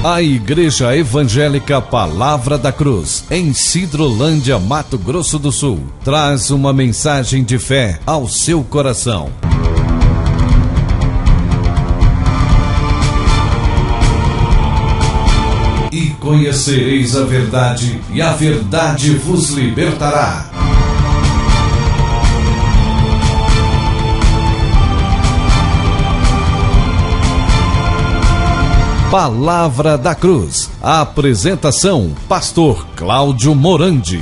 A Igreja Evangélica Palavra da Cruz, em Sidrolândia, Mato Grosso do Sul, traz uma mensagem de fé ao seu coração. E conhecereis a verdade, e a verdade vos libertará. Palavra da Cruz. A apresentação: Pastor Cláudio Morandi.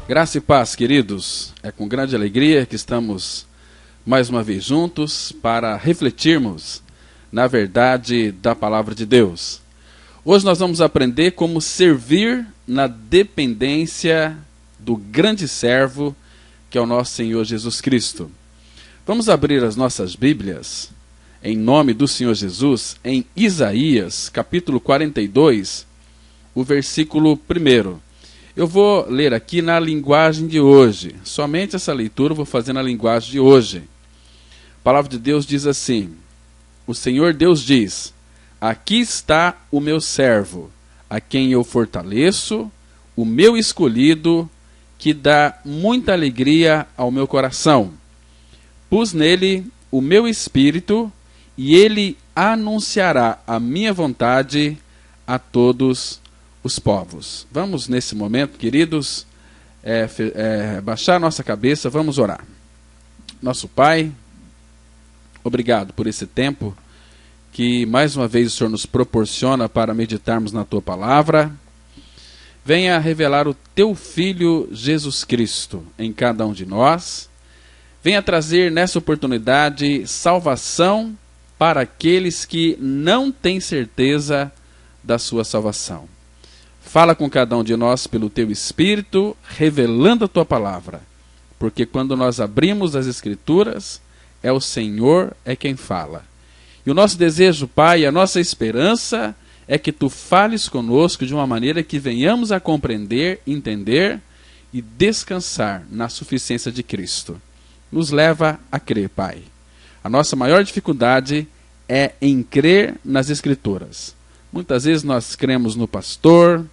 Graça e paz, queridos. É com grande alegria que estamos mais uma vez juntos para refletirmos na verdade da Palavra de Deus. Hoje nós vamos aprender como servir na dependência do grande servo, que é o nosso Senhor Jesus Cristo. Vamos abrir as nossas Bíblias, em nome do Senhor Jesus, em Isaías, capítulo 42, o versículo 1. Eu vou ler aqui na linguagem de hoje. Somente essa leitura eu vou fazer na linguagem de hoje. A palavra de Deus diz assim: o Senhor Deus diz: aqui está o meu servo, a quem eu fortaleço, o meu escolhido, que dá muita alegria ao meu coração. Pus nele o meu espírito, e ele anunciará a minha vontade a todos os povos. Vamos nesse momento, queridos, baixar nossa cabeça, vamos orar. Nosso Pai, obrigado por esse tempo que mais uma vez o Senhor nos proporciona para meditarmos na Tua Palavra. Venha revelar o Teu Filho Jesus Cristo em cada um de nós. Venha trazer nessa oportunidade salvação para aqueles que não têm certeza da sua salvação. Fala com cada um de nós pelo Teu Espírito, revelando a Tua Palavra. Porque quando nós abrimos as Escrituras, é o Senhor quem fala. E o nosso desejo, Pai, a nossa esperança é que Tu fales conosco de uma maneira que venhamos a compreender, entender e descansar na suficiência de Cristo. Nos leva a crer, Pai. A nossa maior dificuldade é em crer nas Escrituras. Muitas vezes nós cremos no pastor,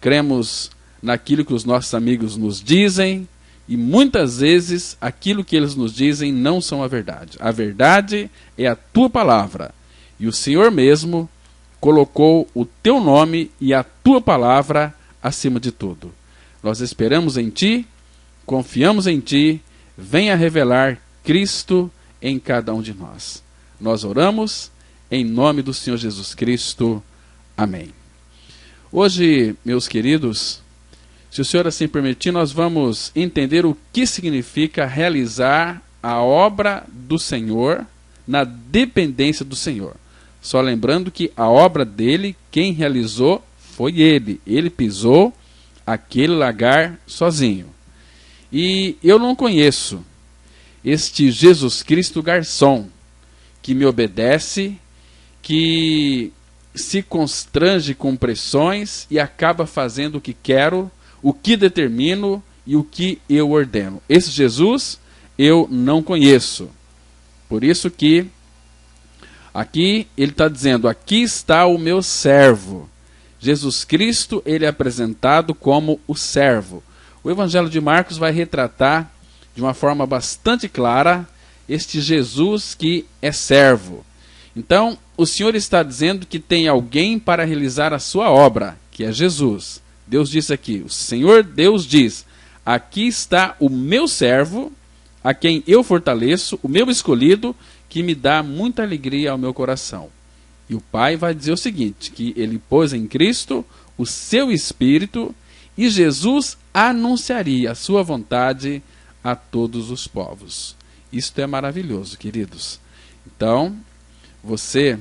cremos naquilo que os nossos amigos nos dizem, e muitas vezes aquilo que eles nos dizem não são a verdade. A verdade é a Tua Palavra. E o Senhor mesmo colocou o Teu nome e a Tua Palavra acima de tudo. Nós esperamos em Ti, confiamos em Ti, venha revelar Cristo em cada um de nós. Nós oramos em nome do Senhor Jesus Cristo. Amém. Hoje, meus queridos, se o Senhor assim permitir, nós vamos entender o que significa realizar a obra do Senhor na dependência do Senhor. Só lembrando que a obra dele, quem realizou foi ele. Ele pisou aquele lagar sozinho. E eu não conheço este Jesus Cristo garçom que me obedece, que se constrange com pressões e acaba fazendo o que quero, o que determino e o que eu ordeno. Esse Jesus eu não conheço. Por isso que aqui ele está dizendo: aqui está o meu servo. Jesus Cristo, ele é apresentado como o servo. O Evangelho de Marcos vai retratar de uma forma bastante clara este Jesus que é servo. Então, o Senhor está dizendo que tem alguém para realizar a sua obra, que é Jesus. Deus disse aqui, o Senhor Deus diz: aqui está o meu servo, a quem eu fortaleço, o meu escolhido, que me dá muita alegria ao meu coração. E o Pai vai dizer o seguinte, que ele pôs em Cristo o seu Espírito, e Jesus anunciaria a sua vontade a todos os povos. Isto é maravilhoso, queridos. Então, você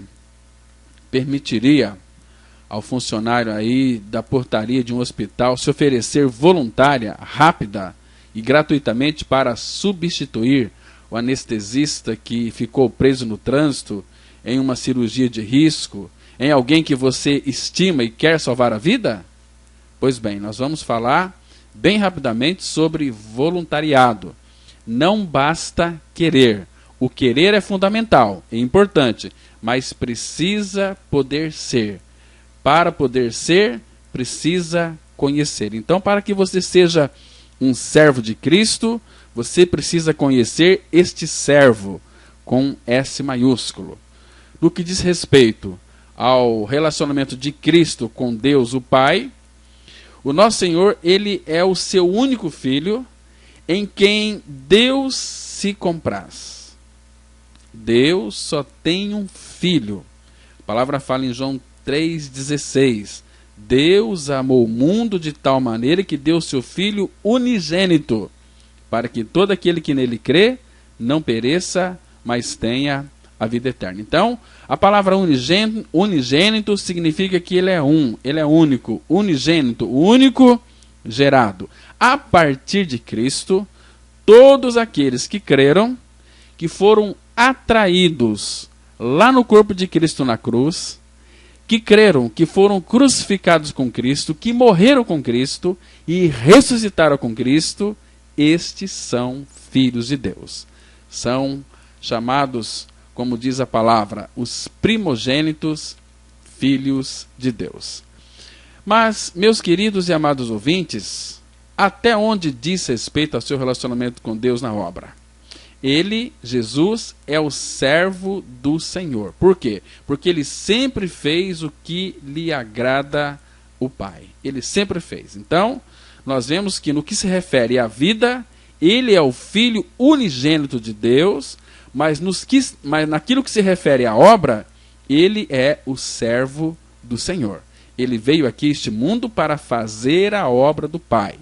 permitiria ao funcionário aí da portaria de um hospital se oferecer voluntária, rápida e gratuitamente para substituir o anestesista que ficou preso no trânsito em uma cirurgia de risco, em alguém que você estima e quer salvar a vida? Pois bem, nós vamos falar bem rapidamente sobre voluntariado. Não basta querer. O querer é fundamental, é importante, mas precisa poder ser. Para poder ser, precisa conhecer. Então, para que você seja um servo de Cristo, você precisa conhecer este servo, com S maiúsculo. No que diz respeito ao relacionamento de Cristo com Deus, o Pai, o nosso Senhor, ele é o seu único filho, em quem Deus se compraz. Deus só tem um filho. A palavra fala em João 3,16. Deus amou o mundo de tal maneira que deu seu Filho unigênito, para que todo aquele que nele crê não pereça, mas tenha a vida eterna. Então, a palavra unigênito significa que ele é único, unigênito, o único gerado. A partir de Cristo, todos aqueles que creram, que foram atraídos lá no corpo de Cristo na cruz, que creram, que foram crucificados com Cristo, que morreram com Cristo e ressuscitaram com Cristo, estes são filhos de Deus. São chamados, como diz a palavra, os primogênitos, filhos de Deus. Mas, meus queridos e amados ouvintes, até onde diz respeito ao seu relacionamento com Deus na obra? Ele, Jesus, é o servo do Senhor. Por quê? Porque ele sempre fez o que lhe agrada o Pai. Ele sempre fez. Então, nós vemos que no que se refere à vida, ele é o Filho unigênito de Deus, mas naquilo que se refere à obra, ele é o servo do Senhor. Ele veio aqui a este mundo para fazer a obra do Pai.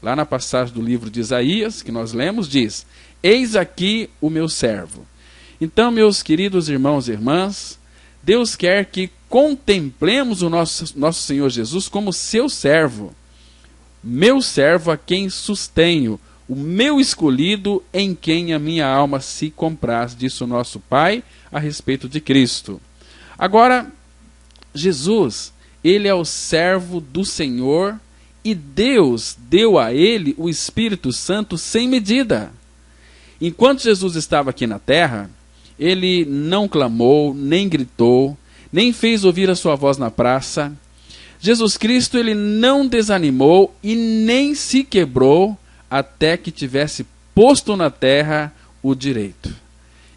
Lá na passagem do livro de Isaías, que nós lemos, diz: eis aqui o meu servo. Então, meus queridos irmãos e irmãs, Deus quer que contemplemos o nosso Senhor Jesus como seu servo. Meu servo a quem sustenho, o meu escolhido em quem a minha alma se compraz, disse o nosso Pai a respeito de Cristo. Agora, Jesus, ele é o servo do Senhor e Deus deu a ele o Espírito Santo sem medida. Enquanto Jesus estava aqui na terra, ele não clamou, nem gritou, nem fez ouvir a sua voz na praça. Jesus Cristo, ele não desanimou e nem se quebrou até que tivesse posto na terra o direito.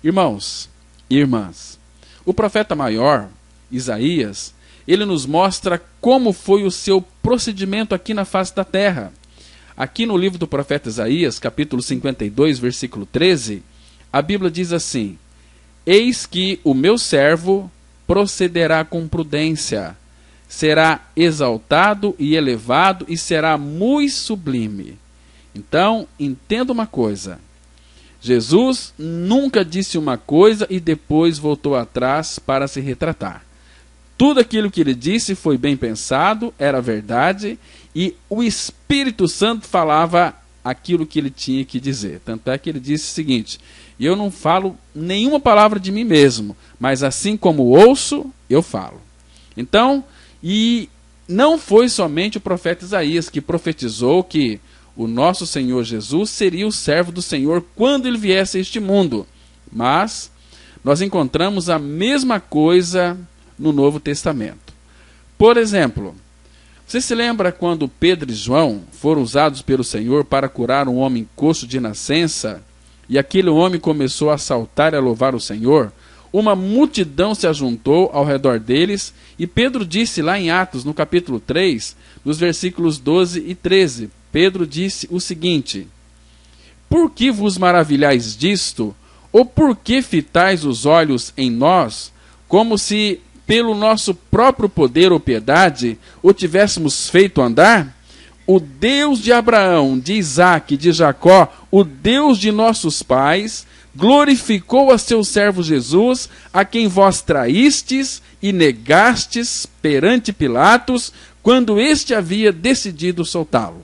Irmãos e irmãs, o profeta maior, Isaías, ele nos mostra como foi o seu procedimento aqui na face da terra. Aqui no livro do profeta Isaías, capítulo 52, versículo 13, a Bíblia diz assim: eis que o meu servo procederá com prudência, será exaltado e elevado e será muito sublime. Então, entenda uma coisa. Jesus nunca disse uma coisa e depois voltou atrás para se retratar. Tudo aquilo que ele disse foi bem pensado, era verdade, e o Espírito Santo falava aquilo que ele tinha que dizer. Tanto é que ele disse o seguinte: eu não falo nenhuma palavra de mim mesmo, mas assim como ouço, eu falo. Então, e não foi somente o profeta Isaías que profetizou que o nosso Senhor Jesus seria o servo do Senhor quando ele viesse a este mundo, mas nós encontramos a mesma coisa no Novo Testamento. Por exemplo, você se lembra quando Pedro e João foram usados pelo Senhor para curar um homem coxo de nascença, e aquele homem começou a saltar e a louvar o Senhor? Uma multidão se ajuntou ao redor deles, e Pedro disse lá em Atos, no capítulo 3, nos versículos 12 e 13, Pedro disse o seguinte: por que vos maravilhais disto? Ou por que fitais os olhos em nós, como se pelo nosso próprio poder ou piedade o tivéssemos feito andar? O Deus de Abraão, de Isaque, de Jacó, o Deus de nossos pais, glorificou a seu servo Jesus, a quem vós traístes e negastes perante Pilatos, quando este havia decidido soltá-lo.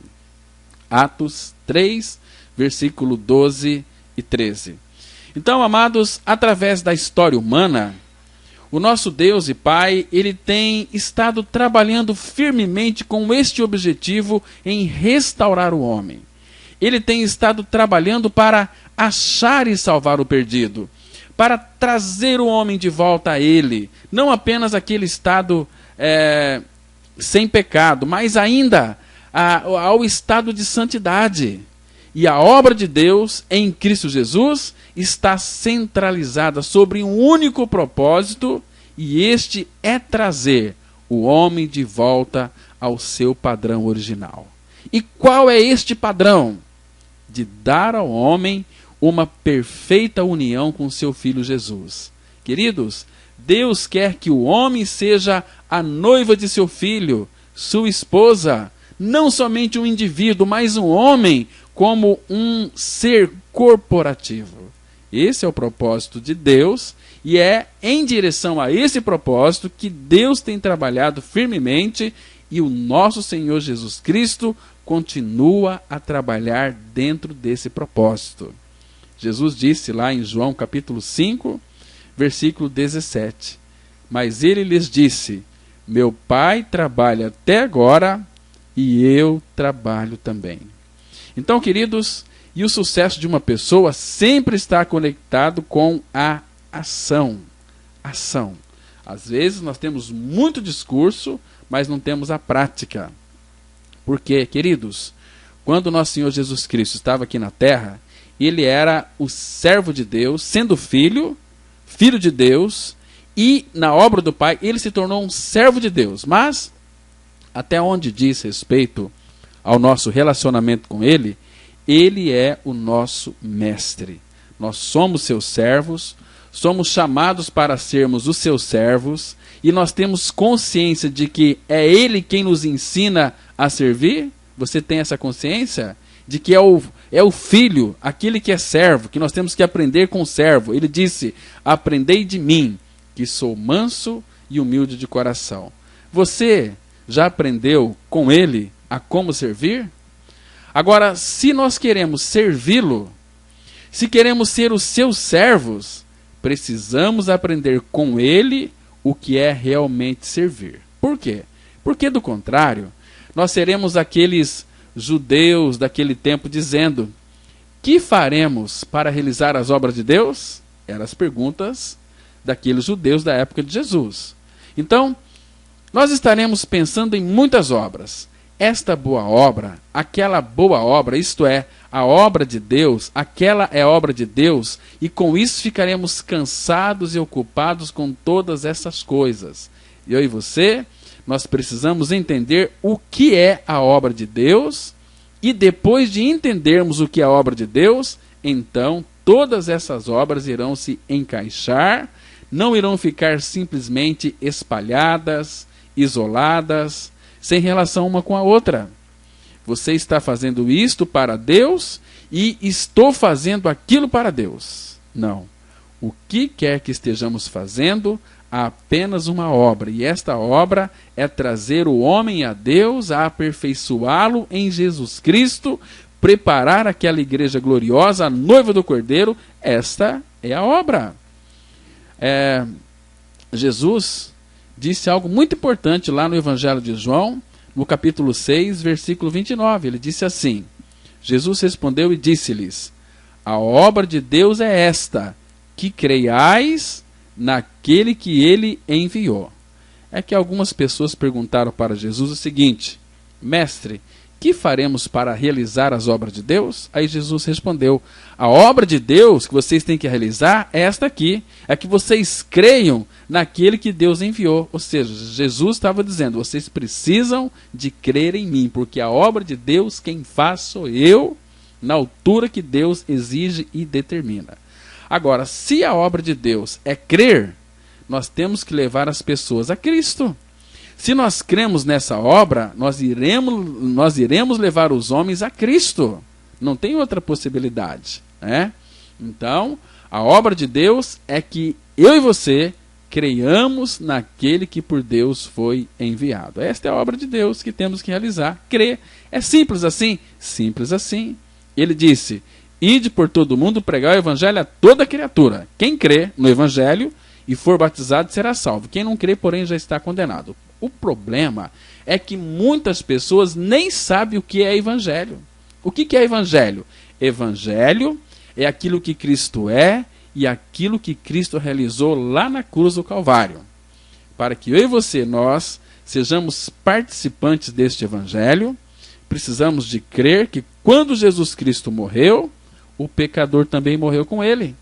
Atos 3, versículo 12 e 13. Então, amados, através da história humana, O nosso Deus e Pai, Ele tem estado trabalhando firmemente com este objetivo em restaurar o homem. Ele tem estado trabalhando para achar e salvar o perdido, para trazer o homem de volta a Ele, não apenas aquele estado sem pecado, mas ainda ao estado de santidade. E a obra de Deus em Cristo Jesus está centralizada sobre um único propósito, e este é trazer o homem de volta ao seu padrão original. E qual é este padrão? De dar ao homem uma perfeita união com seu Filho Jesus. Queridos, Deus quer que o homem seja a noiva de seu Filho, sua esposa, não somente um indivíduo, mas um homem como um ser corporativo. Esse é o propósito de Deus, e é em direção a esse propósito que Deus tem trabalhado firmemente, e o nosso Senhor Jesus Cristo continua a trabalhar dentro desse propósito. Jesus disse lá em João capítulo 5, versículo 17, mas ele lhes disse, meu Pai trabalha até agora, e eu trabalho também. Então, queridos, e o sucesso de uma pessoa sempre está conectado com a ação. Ação. Às vezes nós temos muito discurso, mas não temos a prática. Porque, queridos, quando nosso Senhor Jesus Cristo estava aqui na terra, Ele era o servo de Deus, sendo filho de Deus, e na obra do Pai Ele se tornou um servo de Deus. Mas, até onde diz respeito ao nosso relacionamento com Ele, Ele é o nosso mestre. Nós somos seus servos, somos chamados para sermos os seus servos, e nós temos consciência de que é Ele quem nos ensina a servir. Você tem essa consciência? De que é o filho, aquele que é servo, que nós temos que aprender com o servo. Ele disse, aprendei de mim, que sou manso e humilde de coração. Você já aprendeu com Ele a como servir? Agora, se nós queremos servi-lo, se queremos ser os seus servos, precisamos aprender com Ele o que é realmente servir. Por quê? Porque, do contrário, nós seremos aqueles judeus daquele tempo dizendo, que faremos para realizar as obras de Deus? Eram as perguntas daqueles judeus da época de Jesus. Então, nós estaremos pensando em muitas obras. Esta boa obra, aquela boa obra, isto é, a obra de Deus, aquela é a obra de Deus, e com isso ficaremos cansados e ocupados com todas essas coisas. Eu e você, nós precisamos entender o que é a obra de Deus, e depois de entendermos o que é a obra de Deus, então todas essas obras irão se encaixar, não irão ficar simplesmente espalhadas, isoladas, sem relação uma com a outra. Você está fazendo isto para Deus e estou fazendo aquilo para Deus. Não. O que quer que estejamos fazendo, há apenas uma obra. E esta obra é trazer o homem a Deus, a aperfeiçoá-lo em Jesus Cristo, preparar aquela igreja gloriosa, a noiva do Cordeiro. Esta é a obra. Jesus disse algo muito importante lá no Evangelho de João, no capítulo 6, versículo 29. Ele disse assim, Jesus respondeu e disse-lhes, a obra de Deus é esta, que creiais naquele que ele enviou. É que algumas pessoas perguntaram para Jesus o seguinte, mestre, que faremos para realizar as obras de Deus? Aí Jesus respondeu, a obra de Deus que vocês têm que realizar é esta aqui, é que vocês creiam naquele que Deus enviou. Ou seja, Jesus estava dizendo, vocês precisam de crer em mim, porque a obra de Deus quem faz sou eu, na altura que Deus exige e determina. Agora, se a obra de Deus é crer, nós temos que levar as pessoas a Cristo. Se nós cremos nessa obra, nós iremos levar os homens a Cristo. Não tem outra possibilidade, né? Então, a obra de Deus é que eu e você creiamos naquele que por Deus foi enviado. Esta é a obra de Deus que temos que realizar. Crer. É simples assim? Simples assim. Ele disse, ide por todo mundo pregar o evangelho a toda criatura. Quem crê no evangelho e for batizado será salvo. Quem não crê, porém, já está condenado. O problema é que muitas pessoas nem sabem o que é evangelho. O que é evangelho? Evangelho é aquilo que Cristo é e aquilo que Cristo realizou lá na cruz do Calvário. Para que eu e você, nós, sejamos participantes deste evangelho, precisamos de crer que quando Jesus Cristo morreu, o pecador também morreu com ele.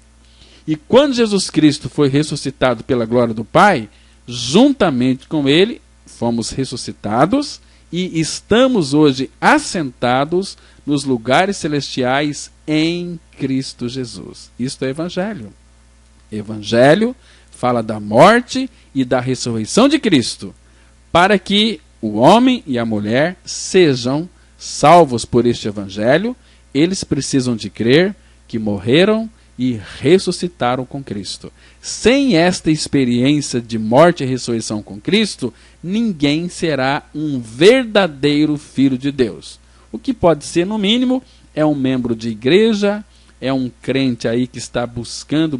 E quando Jesus Cristo foi ressuscitado pela glória do Pai, juntamente com ele, fomos ressuscitados e estamos hoje assentados nos lugares celestiais em Cristo Jesus. Isto é evangelho. Evangelho fala da morte e da ressurreição de Cristo, para que o homem e a mulher sejam salvos por este evangelho. Eles precisam de crer que morreram e ressuscitaram com Cristo. Sem esta experiência de morte e ressurreição com Cristo, ninguém será um verdadeiro filho de Deus. O que pode ser, no mínimo, é um membro de igreja, é um crente aí que está buscando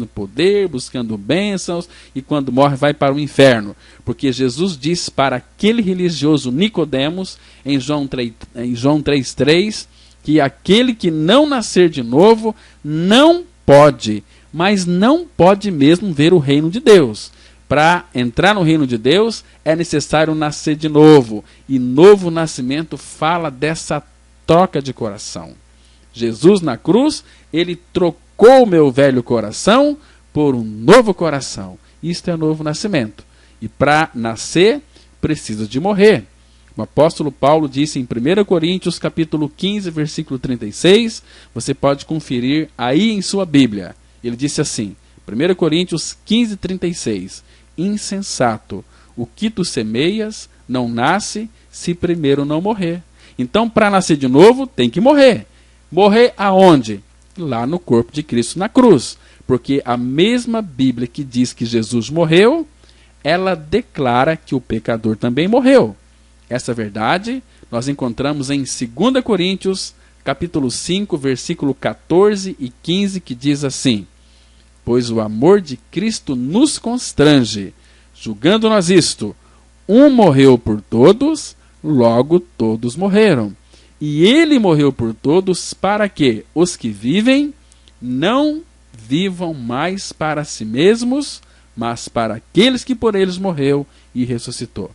poder, buscando bênçãos, e quando morre vai para o inferno. Porque Jesus diz para aquele religioso Nicodemos, em João 3,3, que aquele que não nascer de novo não pode, mas não pode mesmo ver o reino de Deus. Para entrar no reino de Deus é necessário nascer de novo. E novo nascimento fala dessa troca de coração. Jesus na cruz, ele trocou o meu velho coração por um novo coração. Isto é novo nascimento. E para nascer, precisa de morrer. O apóstolo Paulo disse em 1 Coríntios capítulo 15, versículo 36, você pode conferir aí em sua Bíblia. Ele disse assim, 1 Coríntios 15, 36, insensato, o que tu semeias não nasce se primeiro não morrer. Então, para nascer de novo, tem que morrer. Morrer aonde? Lá no corpo de Cristo na cruz. Porque a mesma Bíblia que diz que Jesus morreu, ela declara que o pecador também morreu. Essa verdade nós encontramos em 2 Coríntios, capítulo 5, versículo 14 e 15, que diz assim: pois o amor de Cristo nos constrange, julgando nós isto, um morreu por todos, logo todos morreram. E ele morreu por todos para que os que vivem não vivam mais para si mesmos, mas para aqueles que por eles morreu e ressuscitou.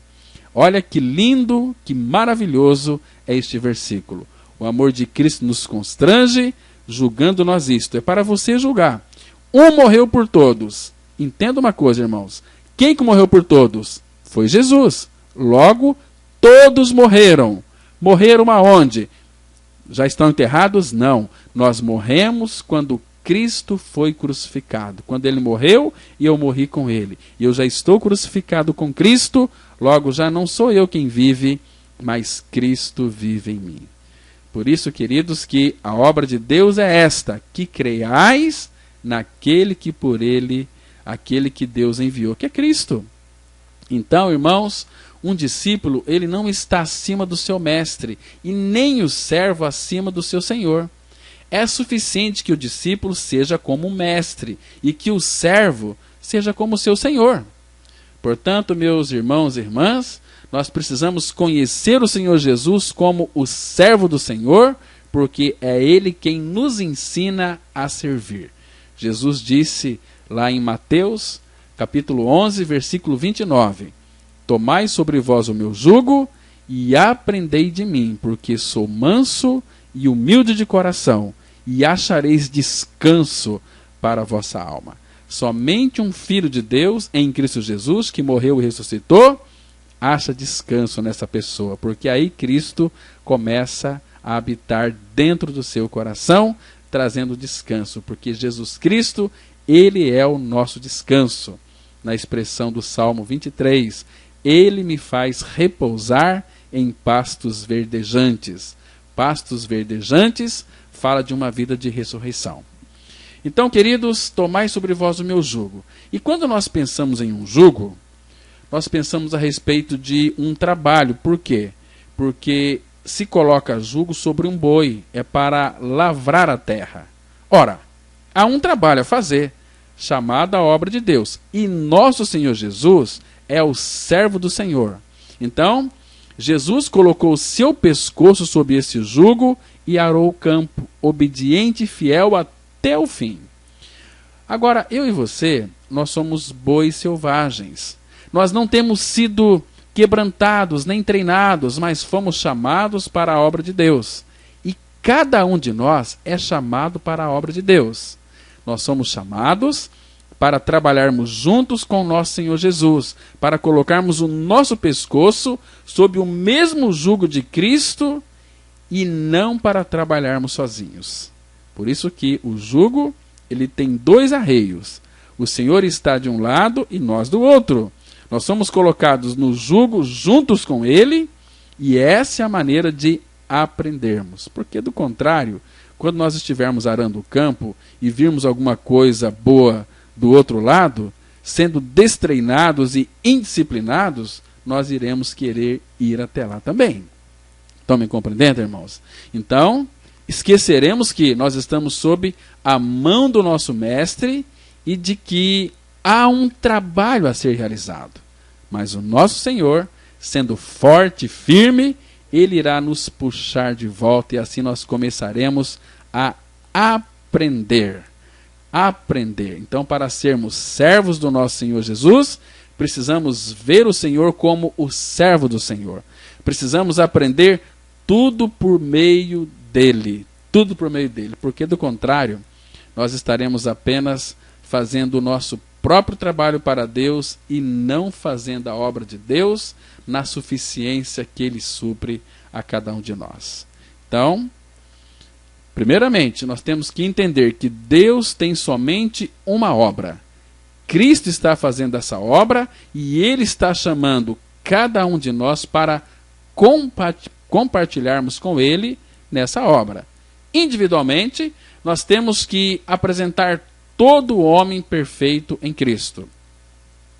Olha que lindo, que maravilhoso é este versículo. O amor de Cristo nos constrange, julgando nós isto. É para você julgar. Um morreu por todos. Entenda uma coisa, irmãos. Quem que morreu por todos? Foi Jesus. Logo, todos morreram. Morreram aonde? Já estão enterrados? Não. Nós morremos quando Cristo foi crucificado. Quando ele morreu e eu morri com ele. E eu já estou crucificado com Cristo, logo já não sou eu quem vive, mas Cristo vive em mim. Por isso, queridos, que a obra de Deus é esta, que creiais naquele que por ele, aquele que Deus enviou, que é Cristo. Então, irmãos, um discípulo, ele não está acima do seu mestre, e nem o servo acima do seu senhor. É suficiente que o discípulo seja como o mestre, e que o servo seja como o seu senhor. Portanto, meus irmãos e irmãs, nós precisamos conhecer o Senhor Jesus como o servo do Senhor, porque é Ele quem nos ensina a servir. Jesus disse lá em Mateus, capítulo 11, versículo 29, tomai sobre vós o meu jugo e aprendei de mim, porque sou manso e humilde de coração, e achareis descanso para a vossa alma. Somente um filho de Deus em Cristo Jesus, que morreu e ressuscitou, acha descanso nessa pessoa, porque aí Cristo começa a habitar dentro do seu coração, trazendo descanso, porque Jesus Cristo, Ele é o nosso descanso. Na expressão do Salmo 23, Ele me faz repousar em pastos verdejantes. Pastos verdejantes fala de uma vida de ressurreição. Então, queridos, tomai sobre vós o meu jugo. E quando nós pensamos em um jugo, nós pensamos a respeito de um trabalho. Por quê? Porque se coloca jugo sobre um boi, é para lavrar a terra. Ora, há um trabalho a fazer. chamado à obra de Deus. E nosso Senhor Jesus é o servo do Senhor. Então, Jesus colocou o seu pescoço sob esse jugo e arou o campo, obediente e fiel até o fim. Agora, eu e você, nós somos bois selvagens. Nós não temos sido quebrantados, nem treinados, mas fomos chamados para a obra de Deus. E cada um de nós é chamado para a obra de Deus. Nós somos chamados para trabalharmos juntos com nosso Senhor Jesus, para colocarmos o nosso pescoço sob o mesmo jugo de Cristo e não para trabalharmos sozinhos. Por isso que o jugo, ele tem dois arreios. O Senhor está de um lado e nós do outro. Nós somos colocados no jugo juntos com Ele, e essa é a maneira de aprendermos. Porque, do contrário, quando nós estivermos arando o campo e virmos alguma coisa boa do outro lado, sendo destreinados e indisciplinados, nós iremos querer ir até lá também. Estão me compreendendo, irmãos? Então, esqueceremos que nós estamos sob a mão do nosso Mestre e de que há um trabalho a ser realizado. Mas o nosso Senhor, sendo forte e firme, Ele irá nos puxar de volta e assim nós começaremos a aprender. Aprender. Então, para sermos servos do nosso Senhor Jesus, precisamos ver o Senhor como o servo do Senhor. Precisamos aprender tudo por meio dEle. Tudo por meio dEle. Porque, do contrário, nós estaremos apenas fazendo o nosso próprio trabalho para Deus e não fazendo a obra de Deus na suficiência que Ele supre a cada um de nós. Então, primeiramente, nós temos que entender que Deus tem somente uma obra. Cristo está fazendo essa obra e Ele está chamando cada um de nós para compartilharmos com Ele nessa obra. Individualmente, nós temos que apresentar todo homem perfeito em Cristo.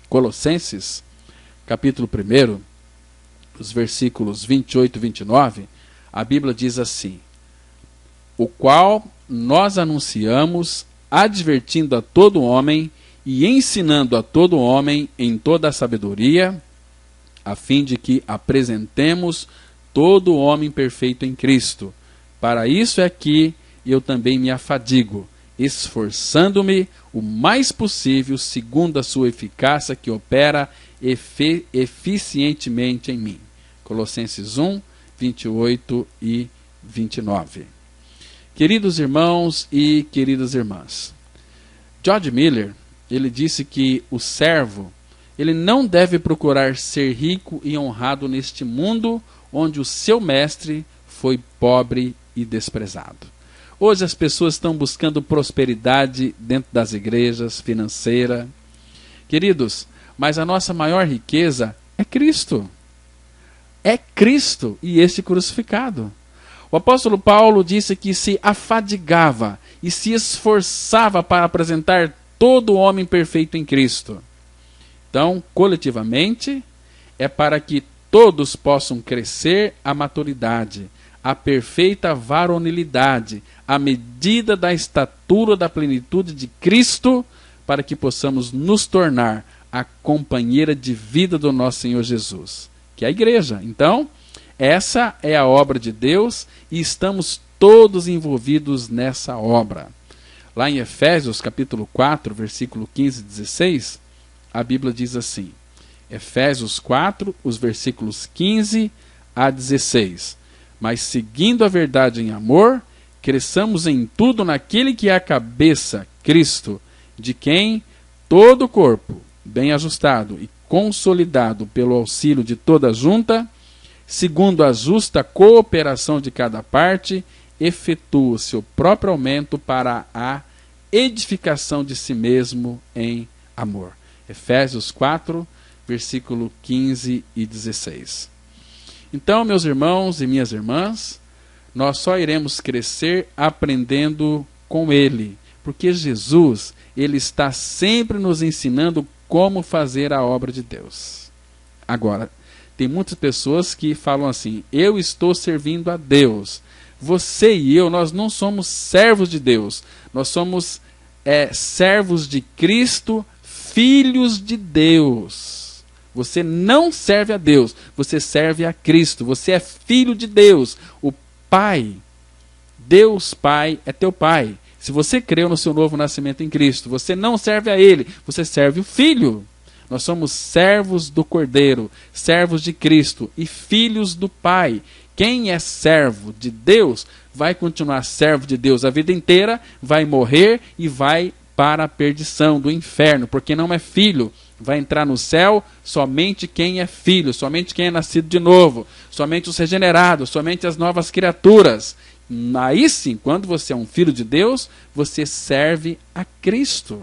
Colossenses, capítulo 1, os versículos 28 e 29, a Bíblia diz assim: o qual nós anunciamos, advertindo a todo homem e ensinando a todo homem em toda a sabedoria, a fim de que apresentemos todo homem perfeito em Cristo. Para isso é que eu também me afadigo, esforçando-me o mais possível segundo a sua eficácia que opera eficientemente em mim. Colossenses 1, 28 e 29. Queridos irmãos e queridas irmãs, George Miller, ele disse que o servo, ele não deve procurar ser rico e honrado neste mundo onde o seu mestre foi pobre e desprezado. Hoje as pessoas estão buscando prosperidade dentro das igrejas, financeira. Queridos, mas a nossa maior riqueza é Cristo. É Cristo e este crucificado. O apóstolo Paulo disse que se afadigava e se esforçava para apresentar todo o homem perfeito em Cristo. Então, coletivamente, é para que todos possam crescer à maturidade, à perfeita varonilidade, à medida da estatura da plenitude de Cristo, para que possamos nos tornar a companheira de vida do nosso Senhor Jesus, que é a igreja. Então, essa é a obra de Deus e estamos todos envolvidos nessa obra. Lá em Efésios capítulo 4, versículo 15 e 16, a Bíblia diz assim, Efésios 4, os versículos 15 a 16. Mas seguindo a verdade em amor, cresçamos em tudo naquele que é a cabeça, Cristo, de quem todo o corpo, bem ajustado e consolidado pelo auxílio de toda a junta, segundo a justa cooperação de cada parte, efetua o seu próprio aumento para a edificação de si mesmo em amor. Efésios 4, versículo 15 e 16. Então, meus irmãos e minhas irmãs, nós só iremos crescer aprendendo com Ele, porque Jesus, Ele está sempre nos ensinando como fazer a obra de Deus. Agora, tem muitas pessoas que falam assim, eu estou servindo a Deus. Você e eu, nós não somos servos de Deus, nós somos servos de Cristo, filhos de Deus. Você não serve a Deus, você serve a Cristo. Você é filho de Deus. O Pai, Deus Pai, é teu Pai. Se você creu no seu novo nascimento em Cristo, você não serve a Ele, você serve o Filho. Nós somos servos do Cordeiro, servos de Cristo e filhos do Pai. Quem é servo de Deus vai continuar servo de Deus a vida inteira, vai morrer e vai para a perdição do inferno, porque não é filho. Vai entrar no céu somente quem é filho, somente quem é nascido de novo, somente os regenerados, somente as novas criaturas. Aí sim, quando você é um filho de Deus, você serve a Cristo.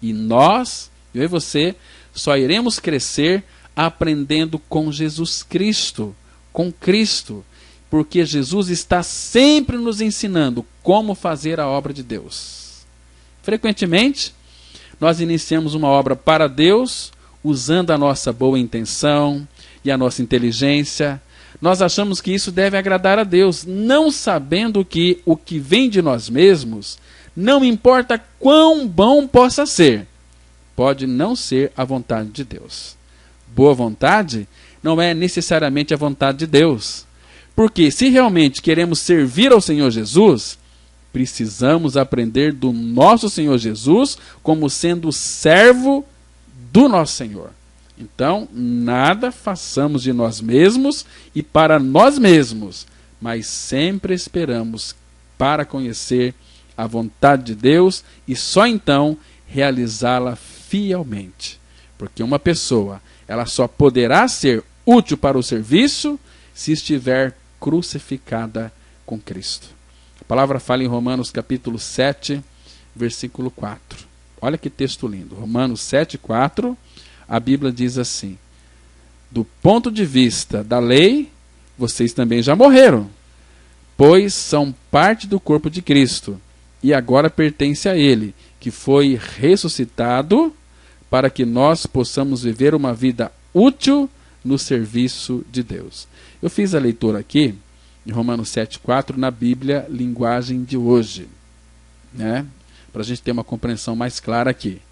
E nós, eu e você, só iremos crescer aprendendo com Jesus Cristo, com Cristo, porque Jesus está sempre nos ensinando como fazer a obra de Deus. Frequentemente, nós iniciamos uma obra para Deus, usando a nossa boa intenção e a nossa inteligência. Nós achamos que isso deve agradar a Deus, não sabendo que o que vem de nós mesmos, não importa quão bom possa ser, pode não ser a vontade de Deus. Boa vontade não é necessariamente a vontade de Deus. Porque se realmente queremos servir ao Senhor Jesus, precisamos aprender do nosso Senhor Jesus como sendo servo do nosso Senhor. Então, nada façamos de nós mesmos e para nós mesmos, mas sempre esperamos para conhecer a vontade de Deus e só então realizá-la fielmente. Porque uma pessoa, ela só poderá ser útil para o serviço se estiver crucificada com Cristo. A palavra fala em Romanos capítulo 7, versículo 4. Olha que texto lindo. Romanos 7, 4. A Bíblia diz assim: do ponto de vista da lei, vocês também já morreram, pois são parte do corpo de Cristo, e agora pertence a Ele, que foi ressuscitado para que nós possamos viver uma vida útil no serviço de Deus. Eu fiz a leitura aqui, em Romanos 7,4, na Bíblia Linguagem de Hoje, né? Para a gente ter uma compreensão mais clara aqui.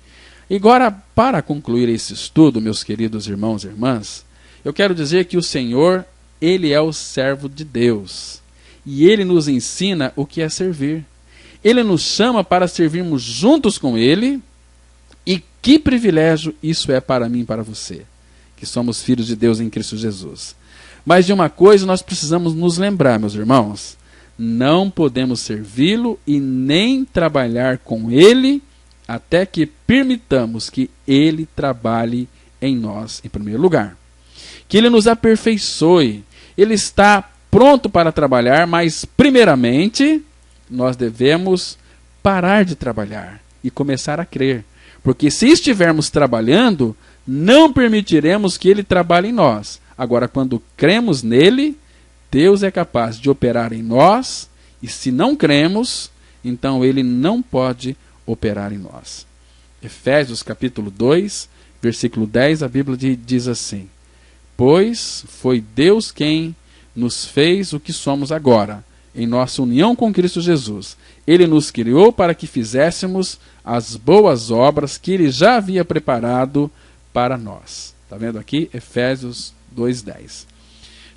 E agora, para concluir esse estudo, meus queridos irmãos e irmãs, eu quero dizer que o Senhor, Ele é o servo de Deus. E Ele nos ensina o que é servir. Ele nos chama para servirmos juntos com Ele. E que privilégio isso é para mim e para você, que somos filhos de Deus em Cristo Jesus. Mas de uma coisa nós precisamos nos lembrar, meus irmãos: não podemos servi-lo e nem trabalhar com Ele até que permitamos que Ele trabalhe em nós em primeiro lugar. Que Ele nos aperfeiçoe. Ele está pronto para trabalhar, mas primeiramente nós devemos parar de trabalhar e começar a crer. Porque se estivermos trabalhando, não permitiremos que Ele trabalhe em nós. Agora, quando cremos nele, Deus é capaz de operar em nós, e se não cremos, então Ele não pode operar em nós. Efésios capítulo 2, versículo 10, a Bíblia diz assim: pois foi Deus quem nos fez o que somos agora, em nossa união com Cristo Jesus. Ele nos criou para que fizéssemos as boas obras que Ele já havia preparado para nós. Está vendo aqui? Efésios 2:10.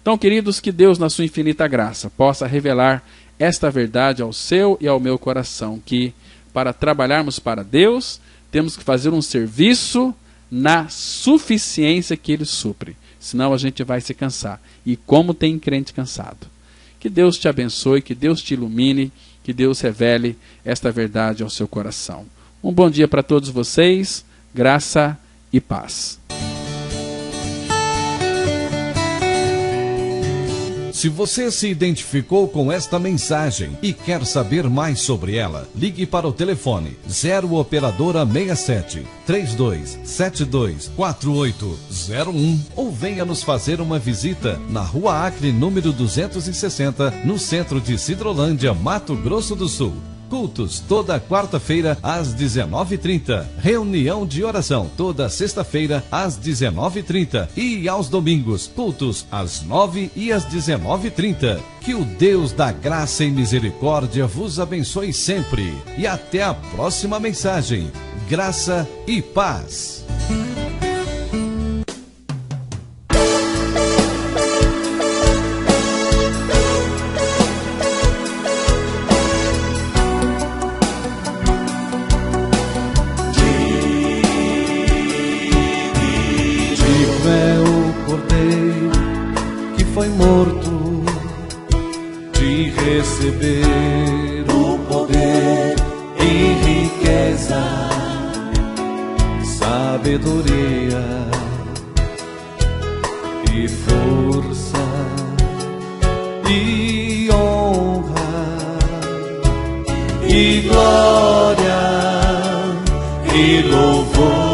Então, queridos, que Deus, na sua infinita graça, possa revelar esta verdade ao seu e ao meu coração, que para trabalharmos para Deus, temos que fazer um serviço na suficiência que Ele supre. Senão a gente vai se cansar. E como tem crente cansado. Que Deus te abençoe, que Deus te ilumine, que Deus revele esta verdade ao seu coração. Um bom dia para todos vocês, graça e paz. Se você se identificou com esta mensagem e quer saber mais sobre ela, ligue para o telefone 0 operadora 67 3272 4801 ou venha nos fazer uma visita na Rua Acre, número 260, no centro de Sidrolândia, Mato Grosso do Sul. Cultos toda quarta-feira às 19h30. Reunião de oração toda sexta-feira às 19h30. E aos domingos, cultos às 9h e às 19h30. Que o Deus da graça e misericórdia vos abençoe sempre. E até a próxima mensagem. Graça e paz. Foi morto de receber o poder e riqueza, sabedoria e força e honra e glória e louvor.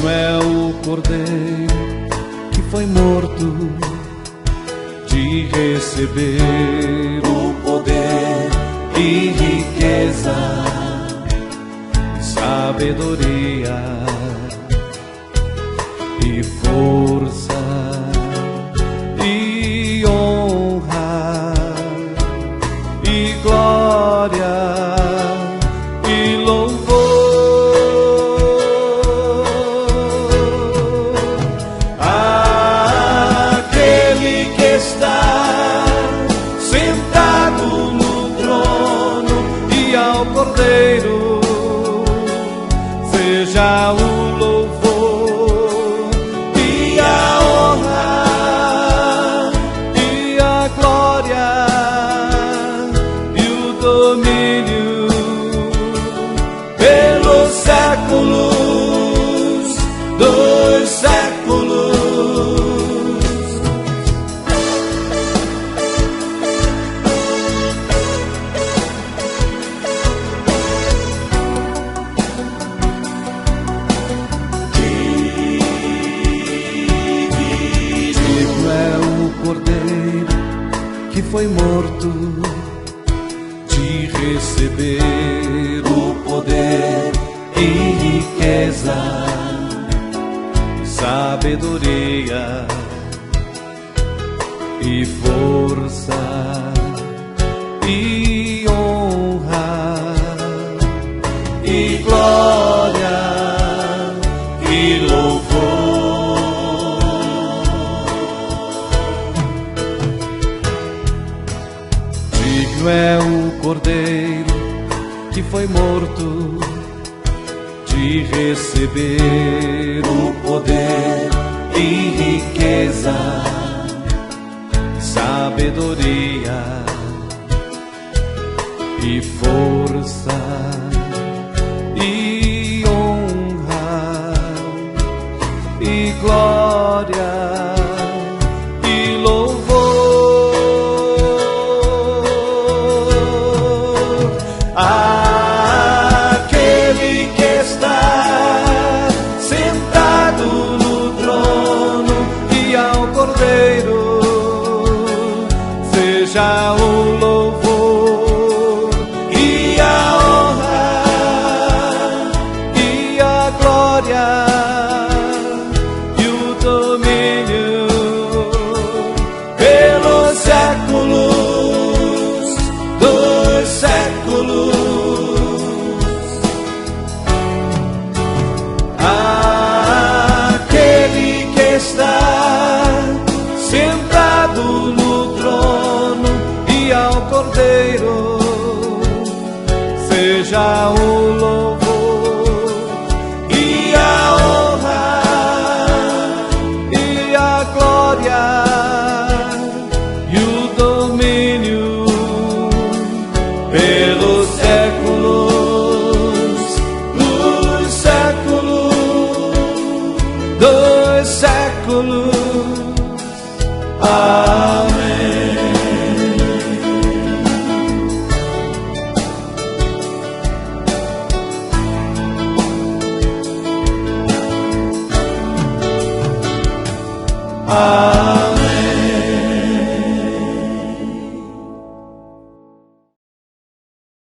É o cordeiro que foi morto de receber o poder e riqueza, sabedoria e força e honra e glória e louvor. Cordeiro, seja o louvor e a honra e a glória e o domínio pelos séculos dos séculos. Que foi morto de receber o poder e riqueza, sabedoria e força e honra e glória e louvor. É o cordeiro que foi morto de receber o poder e riqueza, sabedoria e força e honra e glória e louvor. Aquele que está sentado no trono e ao Cordeiro seja o louvor e a honra e a glória e o domínio pelos séculos dos séculos. Aquele que está sentado no trono e ao Cordeiro seja o louvor e a honra e a glória e o domínio pelos séculos dos séculos dos séculos. Amém. Amém.